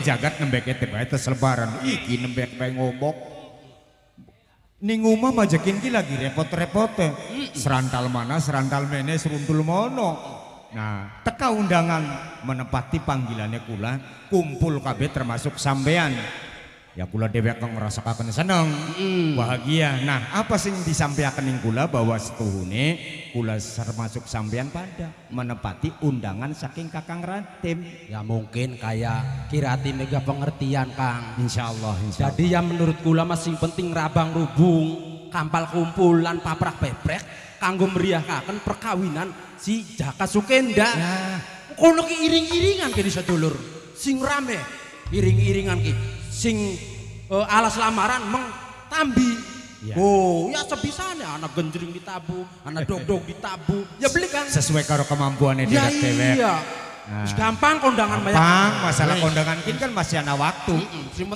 jagat nembek bae tes lebaran iki nembek bae ngomong ning omah majakin ki lagi repot-repot serantal mana serantal mene seruntul mono. Nah teka undangan menepati panggilannya kula kumpul kabeh termasuk sampean ya kula dhewek kang ngrasakaken seneng bahagia. Nah apa sing disampaikan ning kula bahwa setuhune kula termasuk sampean pada menepati undangan saking Kakang Ratim. Ya mungkin kayak Kirati mega pengertian Kang. Insyaallah. Jadi yang menurut kula masing penting rabang rubung kampal kumpulan paprak bebrek kanggo meriahkaken perkawinan si Jaka Sukenda. Ya. Kono ki iring-iringan ki sedulur sing rame iring-iringan ki sing alas lamaran meng tambi ya. Oh ya sebisanya anak genjring ditabu anak dog-dog ditabu ya beli kan sesuai karo kemampuannya ya dewek. iya nah. Gampang kondangan gampang masalah kondangan kin kan masih ada waktu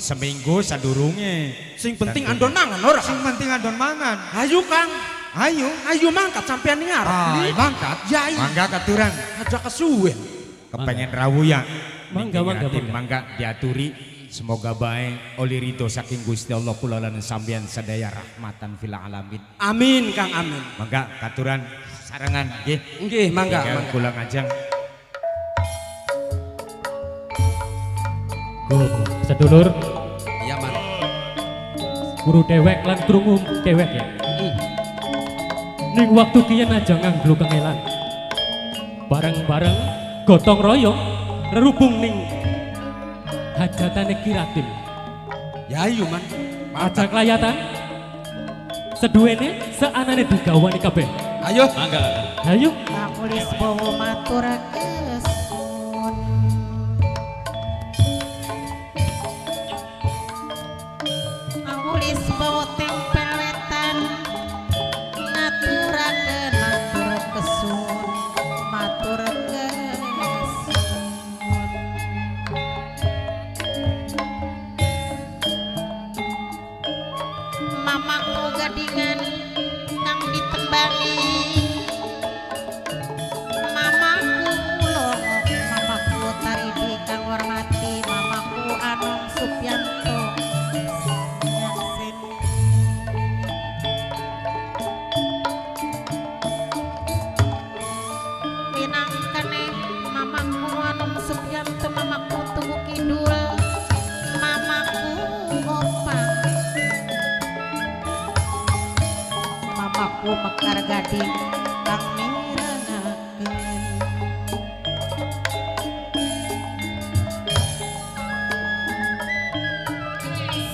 seminggu sadurunge sing penting andon mangan ora sing penting andon mangan ayo Kang ayo mangkat sampean ning arep mangkat ya mangga katuran aja kesuwen kepengen rawuh ya mangga diaturi. Semoga baik oleh ridho saking Gusti Allah kula lan sampeyan sadaya rahmatan fil alamin. Amin Kang amin. Mangga katuran sarangan nggih. Nggih mangga. Kula ngajeng. Sedulur. Iya man. Guru dewek lan krungu dewek ya. Ning waktu kiyen aja nganggo kengelan. Bareng-bareng gotong royong rerubung ning hajatane Kiratim. Ya ayo man. Ajak layatan. Seduwene seanane digawani kabeh. Ayo. Mangga. Ayo. Aku lis bawa matur kesun. Aku lis bawa tempeletan. Naturakeun matur kesun. Matur kesun. Mamaku gadingan kang ditembangi mamaku longok mamaku taridi kang hormati mamaku Anom Supianto Yasin minangkane mamaku Anom Supianto mamaku Tugu Kidul mamaku Opang mamaku Mekar Gading kang mirengakeun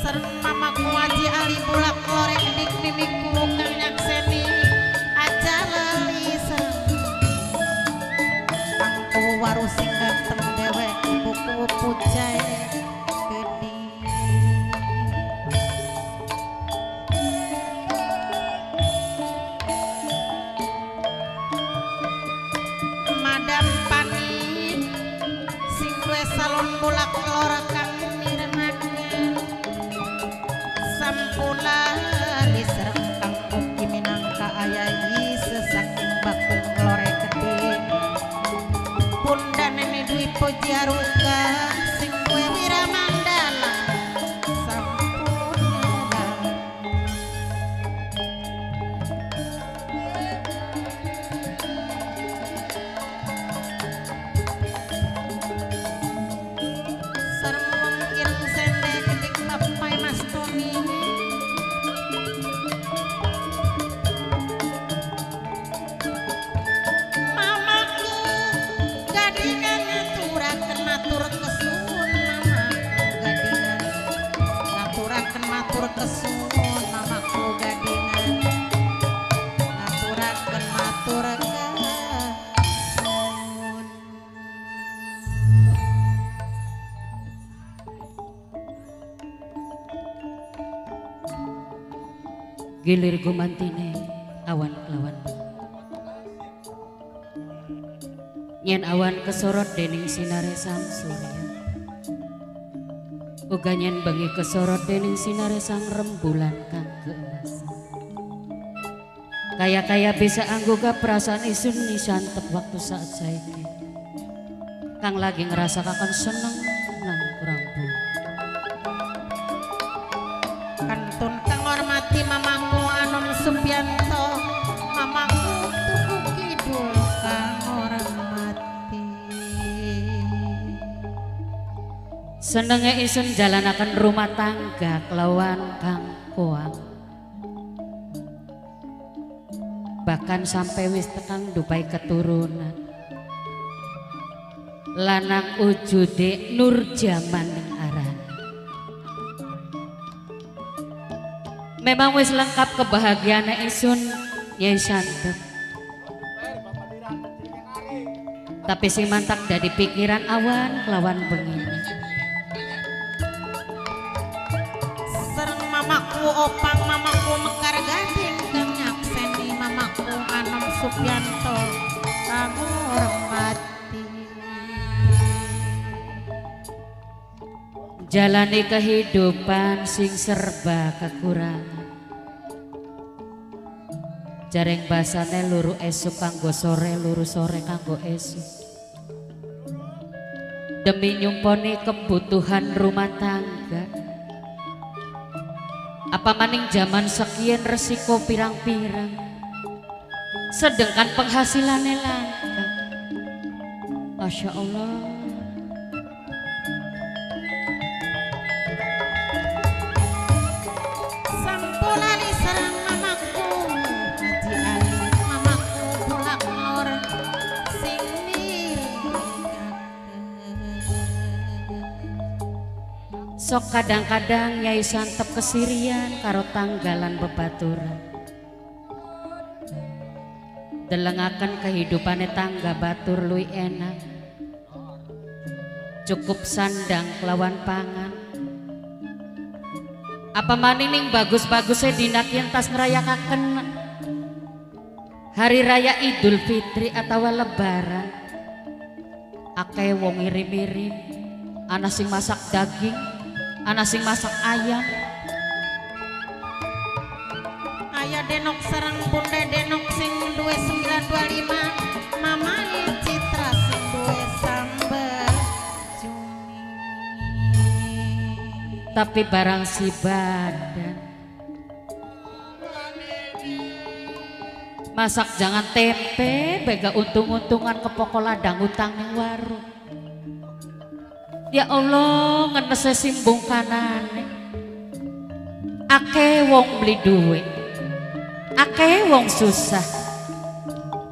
sareng mamaku Haji Ali Bulak lorek dik mimiku kang nyakseni aja lelisen angku warusing ganteng dewek buku pucai gede Madam Pani sing duwe salon bulak lora kang mirengakeun sampula disereng kang uki minangka ayahi sesaking bakung lore gede pundane Dwi Pojaruga sing duwe wiramandala sampurna sareng ireng sende kedik bapai Mas Tony mamaku gadingan ngaturakeun matur kesuwun mamaku gadingan ngaturakeun matur kesuwun mamaku gadingan ngaturakeun matur kesuwun gilir gumantine awan kelawan yen awan kesorot dening sinare sang surya uga yen bengi kesorot dening sinare sang rembulan kang keemasan kaya bisa anggoga perasaan isun nisantep waktu saat saiki kang lagi ngerasakaken seneng nang kurang Senenge isun jalanaken rumah tangga kelawan Kang Koang. Bahkan sampai wis tekang dupai keturunan. Lanang ujude Nur Jaman ning aran. Memang wis lengkap kebahagiaane isun Nyai Santep. Tapi si mantak dari pikiran awan kelawan bengi. Sereng mamaku opang mamaku Mekar Gading kang nyakseni mamaku Anom Supianto kang hormati. Jalani kehidupan sing serba kekurangan. Jareng basane luru esuk kanggo sore, luru sore kanggo esuk. Demi nyumponi kebutuhan rumah tangga. Apa maning zaman sekian resiko pirang-pirang. Sedangkan penghasilannya langka. Masya Allah. Sampulani serang mamaku Haji Ali mamaku bulak lor sing Sok kadang-kadang Nyai Santep kesirian karo tanggalan bebaturan. Delengaken kehidupane tangga batur luwih enak. Cukup sandang kelawan pangan. Apa maning ning bagus-bagusnya dina kientas ngrayakaken hari raya Idul Fitri atau Lebaran. Akeh wong ngirim-irim, ana sing masak daging, ana sing masak ayam. Ayah denok serang bunda denok sing duwe 925 mamane Citra sing duwe sambel cumi. Tapi barang si badan masak jangan tempe bega untung-untungan ke pokok ladang utang ning warung. Ya Allah ngenese simbung kanane. Akeh wong beli duit, akeh wong susah,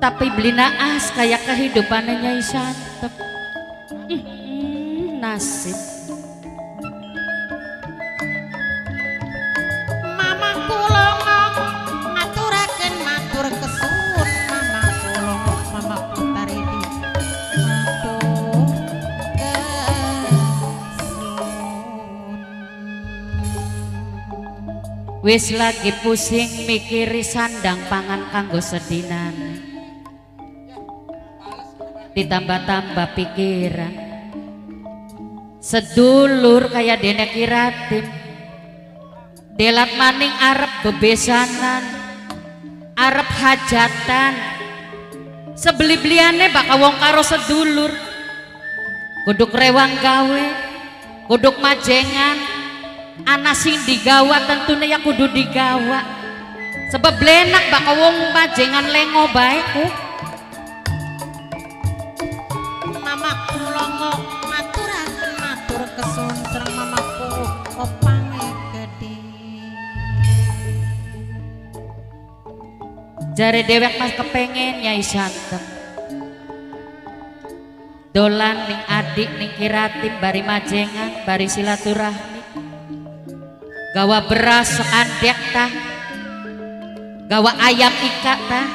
tapi beli naas kayak kehidupannya Nyai Santep. Nasib. Mamaku longok ngaturaken matur kesuwun mamaku longok mamaku taridi matur kesuwun. Wis lagi pusing mikiri sandang pangan kanggo sedinane. Ditambah-tambah pikiran. Sedulur kaya dene kiratim. Delat maning arep bebesanan, arep hajatan. Sebeli-beliane bakal wong karo sedulur. Kuduk rewang gawe, kuduk majengan. Ana sing digawa tentunya ya kudu digawa. Sebab blenak bakal wong majengan lengo baeku. Mamaku longok maturaken matur kesuwun sareng mamaku opange gedhe. Jare dewek mas kepengen Nyai Santep dolan ning adik ning kiratim bari majengan bari silaturahmi. Gawa beras sekandek tah, gawa ayam ikat tah,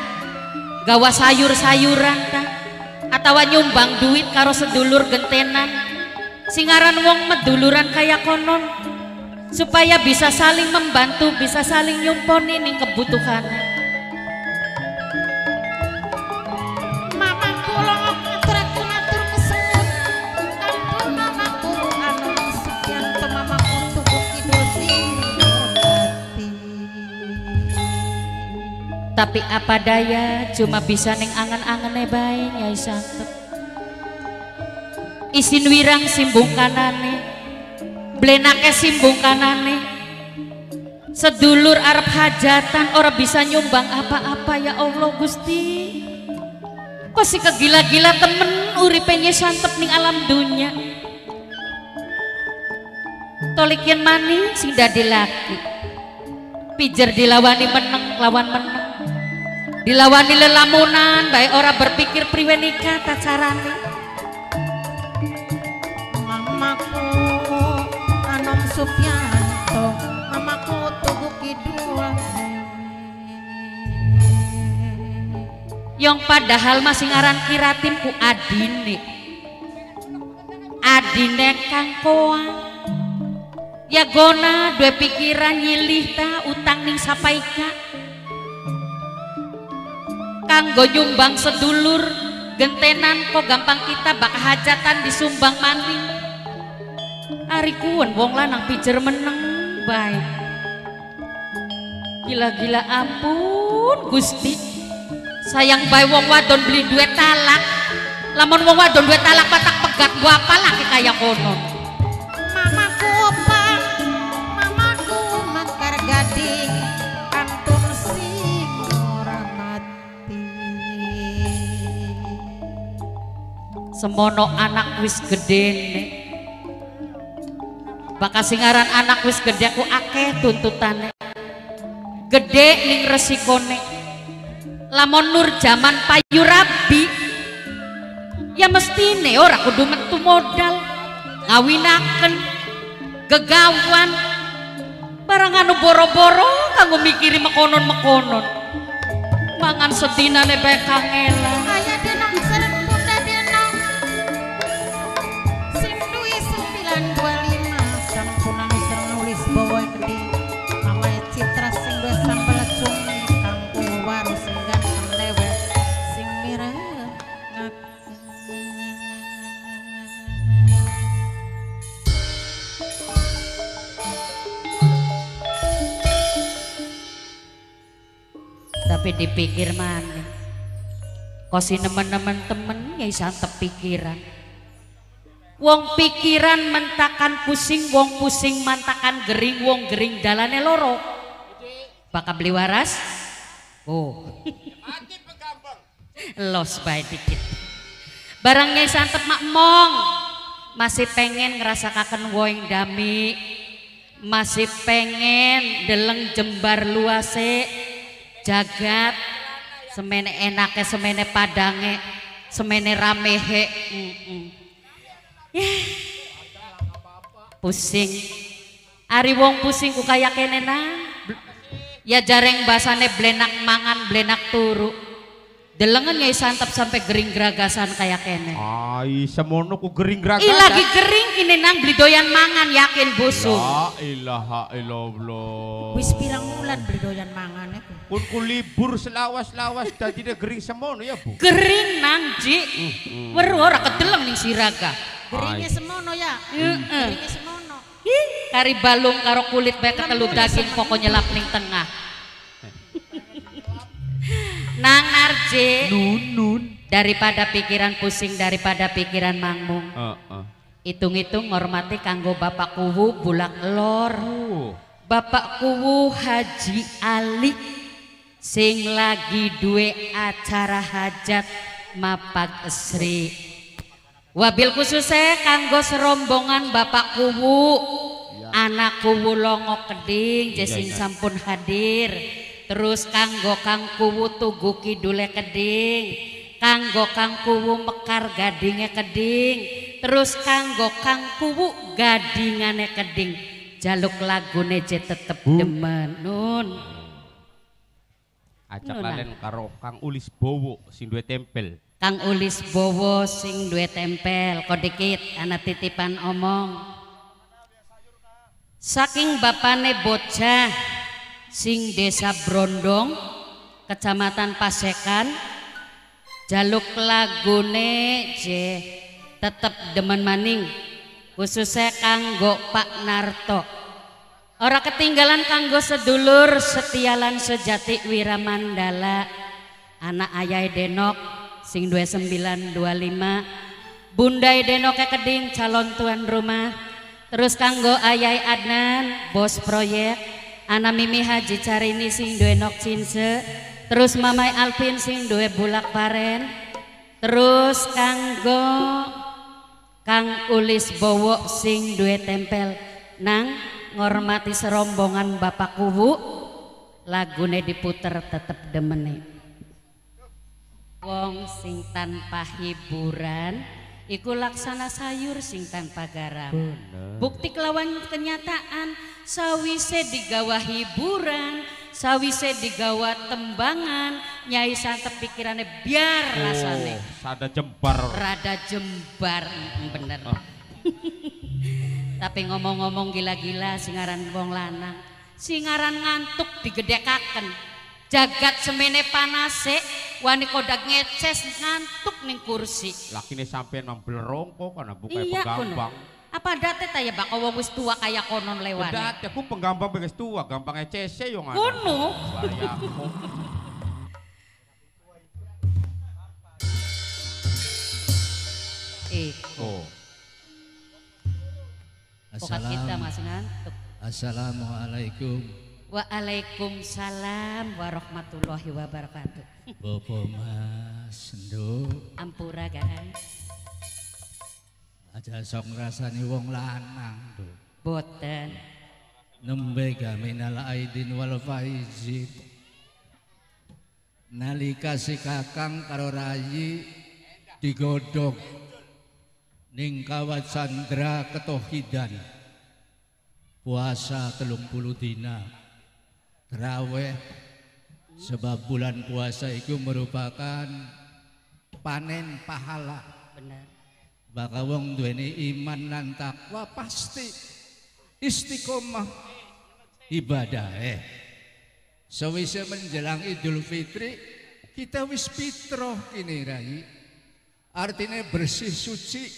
gawa sayur-sayuran tah, atawa nyumbang duit karo sedulur gentenan singaran wong meduluran kaya konon supaya bisa saling membantu, bisa saling nyumponi ning kebutuhannya. Mamaku longok ngaturaken matur kesuwun ampun mamaku Anom Supianto mamaku tubuh kidul sing hormati. Tapi apa daya cuma bisa ning angan-angane bae Nyai Santep. Isin wirang simbung kanane, blenake simbung kanane. Sedulur arep hajatan ora bisa nyumbang apa-apa ya Allah Gusti. Kok si kegila-gila temen uripe Nyai Santep ning alam dunya. tolikian maning sing dadi laki pijer dilawani meneng lawan meneng dilawani lelamunan bae ora berpikir priwe nikah ta carane Mamaku Anom Supianto mamaku Tugu Kidul yang padahal masih ngaran Kiratin ku adine Kang Koang ya gona dua pikiran nyilih ta utang ning sapaika kanggo nyumbang sedulur gentenan kok gampang kita bak hajatan disumbang maning ari kuwen wong lanang pijer meneng baik gila-gila ampun Gusti sayang bae wong wadon beli duit talak lamun wong wadon duit talak patak pegat gua apa lagi kaya konon Mamaku Pang mamaku Mekar Gading kantun sing ora mati semono anak wis gede nek bakal singaran anak wis gede aku akeh tuntutane gede ning resikone lamun nur zaman payu rabi ya mestine ora kudu metu modal ngawinaken gegawan barang anu boro-boro kanggo mikiri mekonon-mekonon mangan sedinane bae kangelan Aya denong seret bunda denong sing duwe 925 sampun sering nulis bawa gede Mama Citra sing duwe sambal cumi kang waru sing ganteng lewet sing mireng tapi dipikir mana kosi nemen-nemen temen nyai santep pikiran wong pikiran mentakan pusing wong pusing mantakan gering wong gering dalane loro bakal beli waras oh los bae dikit barang nyai santep makmong masih pengen ngerasakaken woing dami masih pengen deleng jembar luase jagat semene enake semene padange semene ramehe pusing ari wong pusing ku kaya kene nang ya jareng basane blenak mangan blenak turu delengen nyai santep sampai gering geragasan kaya kene Ai semono ku gering gragasan. ih lagi gering kini nang beli doyan mangan yakin busuk La ilaha illallah. wis pirang wulan beli doyan mangan iku Kun ku libur selawas-lawas dadine gering semono ya Bu. gering nang ji weru ora kedelem ning siraga geringnya semono ya geringnya semono ih kari balung karo kulit bae ketelu daging pokoknya lap ning tengah nang narje Nun. daripada pikiran pusing daripada pikiran mangmung hitung-hitung ngormati kanggo bapak kuwu bulak lor bapak kuwu Haji Ali sing lagi duwe acara hajat mapag esri wabil khususnya kanggo serombongan bapak kuwu anak kuwu Longo Keding jesing sampun hadir terus kanggo Kang Kuwu Tugu Kidule Keding kanggo Kang Kuwu Mekar Gadinge Keding terus kanggo Kang Kuwu Gadingane Keding jaluk lagune je tetep demen nun ajak kalian karo Kang Ulis Bowo sing duwe tempel Kang Ulis Bowo sing duwe tempel kok dikit anak titipan omong saking bapane bocah sing desa Brondong kecamatan Pasekan jaluk lagune je tetep demen maning khususnya kanggo Pak Narto ora ketinggalan kanggo sedulur setialan sejati Wiramandala anak ayah Denok sing 2925 Bundai Denok Keding calon tuan rumah terus kanggo ayah Adnan bos proyek Ana Mimi Haji Carini sing duwe nok cinse terus Mamai Alvin sing duwe bulak paren terus kanggo Kang Ulis Bowo sing duwe tempel Nang ngormati serombongan Bapak Kuwu, lagune diputer tetep demene. Wong sing tanpa hiburan iku laksana sayur sing tanpa garam. Bukti kelawan kenyataan sawise digawa hiburan, sawise digawa tembangan, Nyai Santep pikirannya biar rasane. Sada jembar. Rada jembar, bener. Tapi ngomong-ngomong gila-gila singaran wong lanang, singaran ngantuk digedekaken. Jagat semene panase, wani kodak ngeces ngantuk ning kursi. Lakine sampean memblerongko karena buka Iya penggambang. kuno. Apa date ta ya baka wong wis tua kaya konon lewane. Bedat aku penggambang beges tua, gampang ECC yo ngana. Kuno. Bariako. Oh. Pokat kita masih ngantuk. Assalamualaikum. Waalaikumsalam warahmatullahi wabarakatuh. Bapak Mas Nduk. Ampura kan. Aja sok ngrasani wong lanang tuh. Boten. Nembe gaminal aidin wal faizin. Nalika si Kakang karo Rayi digodhog ning kawat Sandra Ketohidan. Puasa 30 dina. Terawih sebab bulan puasa itu merupakan panen pahala. Benar. Baka wong duweni iman lan takwa pasti istiqomah ibadah. Sewise menjelang Idul Fitri kita wis fitrah kini Rai. Artinya bersih suci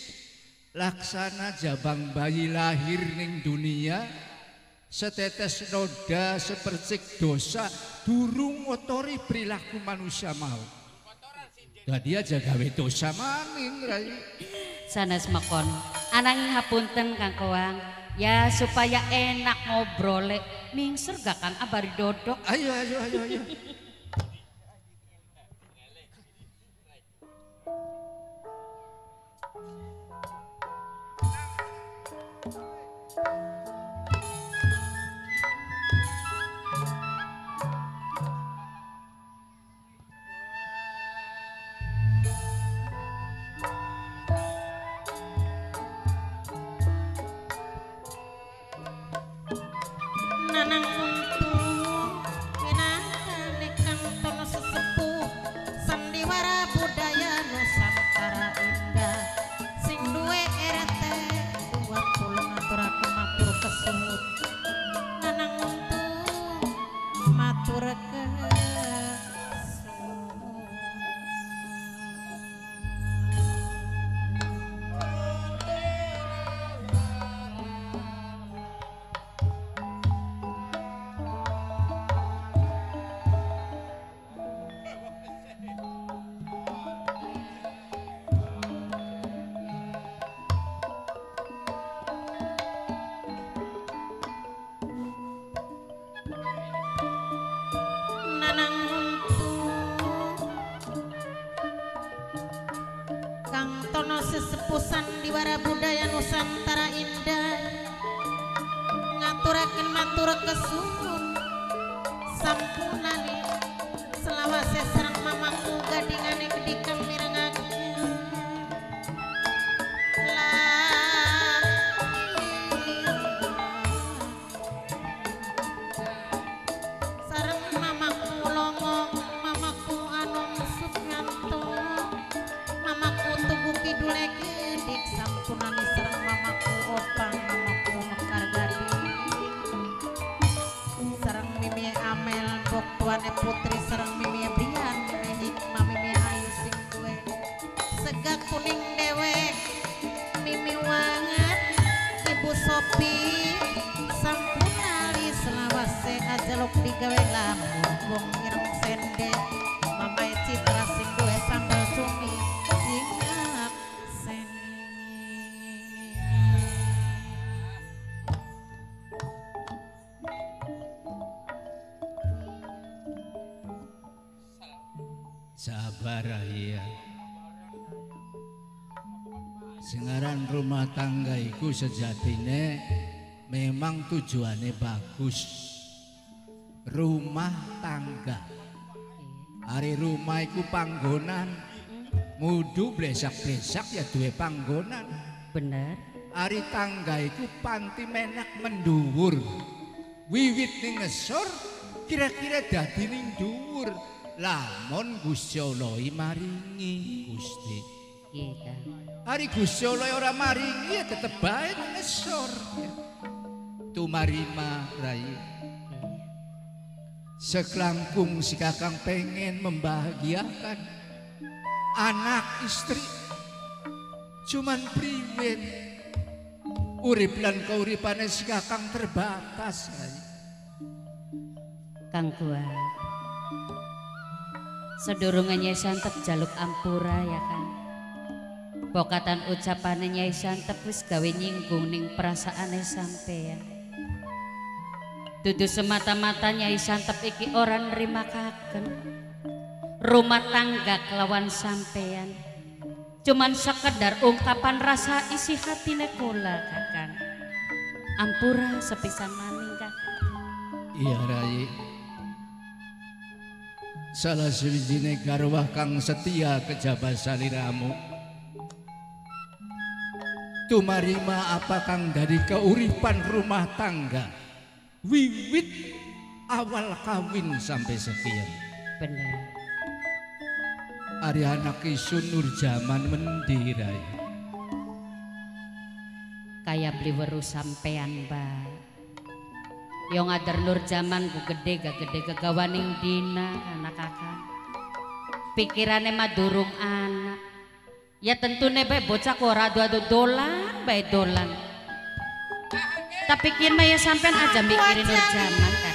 laksana jabang bayi lahir ning dunia. Setetes noda sepercik dosa durung ngotori perilaku manusia mau. Dadi aja gawe dosa maning Rai. Sanes makon. Ananging hapunten Kang Koang. Ya supaya enak ngobrol ningser gak Kang abari dodok. Ayo. Nanang untung pinangkane kang tono sesepuh sandiwara budaya Nusantara indah sing duwe RT 20 ngaturaken matur kesuwun nanang untung matur kesuwun. Nanang untung kang tono sesepuh sandiwara budaya Nusantara indah ngaturaken matur kesuwun sampunane selawase sareng mamaku gadingane gede kang mirengaken sareng mamaku longo mamaku anom sut ngantung mamaku tugu kidule gedik sampunane sareng mamaku opang mamaku mekar gading sareng mimi amel bok tuane putri sareng mimi brian mimi hikmah mimi ayu sing duwe segak kuning dewek mimi wanget ibu sopi sampunali selawase ajaluk digawe lamun wong ireng sende mamae citra sing duwe sambal cumi ingat seni. Sabar ya. Singaran rumah tangga iku sejatine memang tujuannya bagus. Rumah tangga. Hari rumah iku panggonan. Mudu blesak-blesak ya duwe panggonan. Bener. Hari tangga iku panti menak menduwur. Wiwit ning ngesor kira-kira dadi ning dhuwur. Lamun Gusti Allah maringi Gusti. Iya. Hari Gusti Allah ora maringi ya tetep bae ning ngesor. Tumarima Rai. Sekelangkung si kakang pengen membahagiakan anak istri, cuman priwen urip lan kauripane si kakang terbatas. Kang Guai, sedurunge Nyai Santep jaluk ampura ya kan. Pokatan ucapane Nyai Santep wis gawe nyinggung ning perasaane sampeyan. Dudu semata-mata Nyai Santep iki ora nrimakaken rumah tangga kelawan sampeyan. Cuman sekedar ungkapan rasa isi hatine kula kakang. Ampura sepisan maning kakang. Iya Rai. Salah sawijine garwah kang setia kejaba saliramu. Tumarima apa kang dari keuripan rumah tangga. Wiwit awal kawin sampai sekian. Bener. Ari anak isun nur zaman mendirai. Kaya beli weru sampean bae. Yo ngader nur zaman ku gede gak gede kegawaning dina anak kakak. Pikirane mah durung anak. Ya tentune bae bocah kok ora adu-adu dolan bae dolan. Tapi pikir mah ya sampean aja mikirin nur zaman kan.